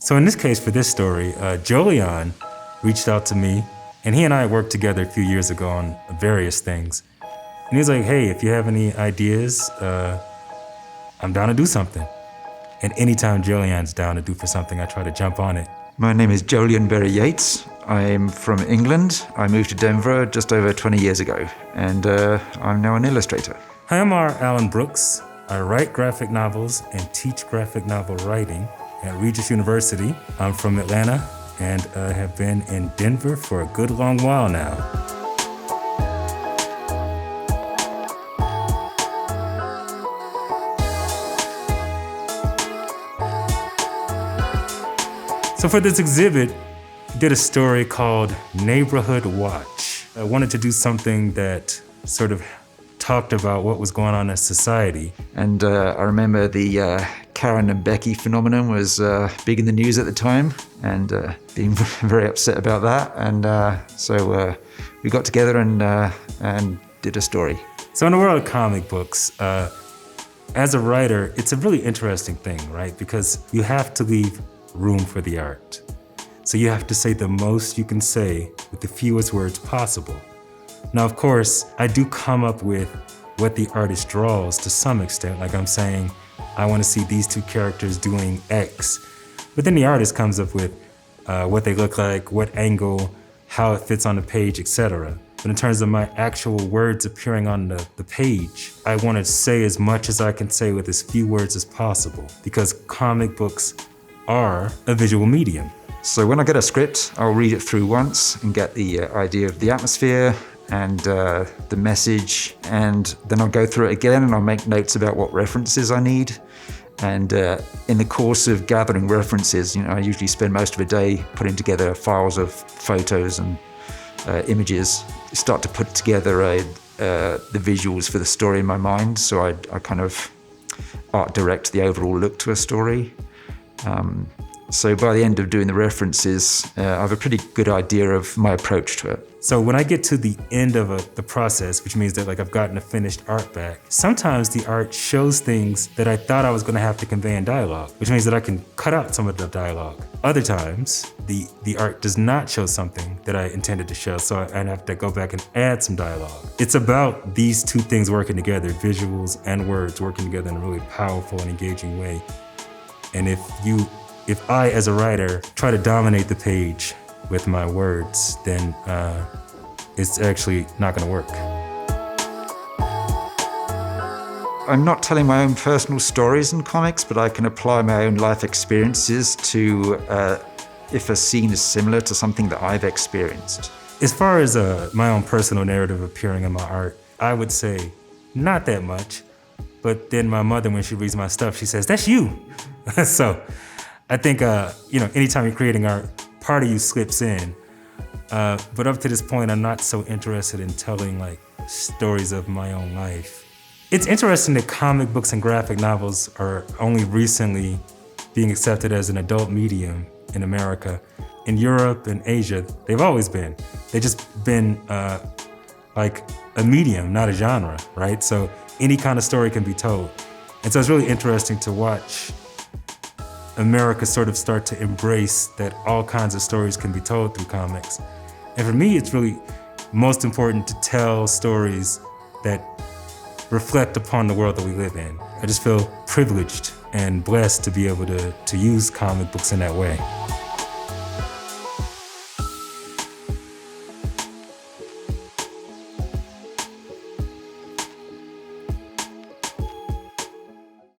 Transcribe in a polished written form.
So in this case, for this story, Jolyon reached out to me, and he and I worked together a few years ago on various things. And he was like, hey, if you have any ideas, I'm down to do something. And anytime Jolyon's down to do for something, I try to jump on it. My name is Jolyon Yates. I'm from England. I moved to Denver just over 20 years ago, and I'm now an illustrator. Hi, I'm Alan Brooks. I write graphic novels and teach graphic novel writing at Regis University. I'm from Atlanta and have been in Denver for a good long while now. So for this exhibit, I did a story called Neighborhood Watch. I wanted to do something that sort of talked about what was going on in society. And I remember the Karen and Becky phenomenon was big in the news at the time, and being very upset about that. And so we got together and did a story. So in the world of comic books, as a writer, it's a really interesting thing, right? Because you have to leave room for the art. So you have to say the most you can say with the fewest words possible. Now, of course, I do come up with what the artist draws to some extent. Like I'm saying, I want to see these two characters doing X. But then the artist comes up with what they look like, what angle, how it fits on the page, etc. But in terms of my actual words appearing on the page, I want to say as much as I can say with as few words as possible, because comic books are a visual medium. So when I get a script, I'll read it through once and get the idea of the atmosphere and the message, and then I'll go through it again and I'll make notes about what references I need. And in the course of gathering references, I usually spend most of a day putting together files of photos and images, start to put together the visuals for the story in my mind. So I kind of art direct the overall look to a story. So by the end of doing the references, I have a pretty good idea of my approach to it. So when I get to the end of the process, which means that I've gotten a finished art back, sometimes the art shows things that I thought I was gonna have to convey in dialogue, which means that I can cut out some of the dialogue. Other times, the art does not show something that I intended to show, so I have to go back and add some dialogue. It's about these two things working together, visuals and words working together in a really powerful and engaging way. And if I, as a writer, try to dominate the page with my words, then it's actually not gonna work. I'm not telling my own personal stories in comics, but I can apply my own life experiences to if a scene is similar to something that I've experienced. As far as my own personal narrative appearing in my art, I would say not that much, but then my mother, when she reads my stuff, she says, "That's you." So I think, anytime you're creating art, part of you slips in. But up to this point, I'm not so interested in telling stories of my own life. It's interesting that comic books and graphic novels are only recently being accepted as an adult medium in America. In Europe and Asia, they've always been. They've just been like a medium, not a genre, right? So any kind of story can be told. And so it's really interesting to watch America sort of start to embrace that all kinds of stories can be told through comics. And for me, it's really most important to tell stories that reflect upon the world that we live in. I just feel privileged and blessed to be able to use comic books in that way.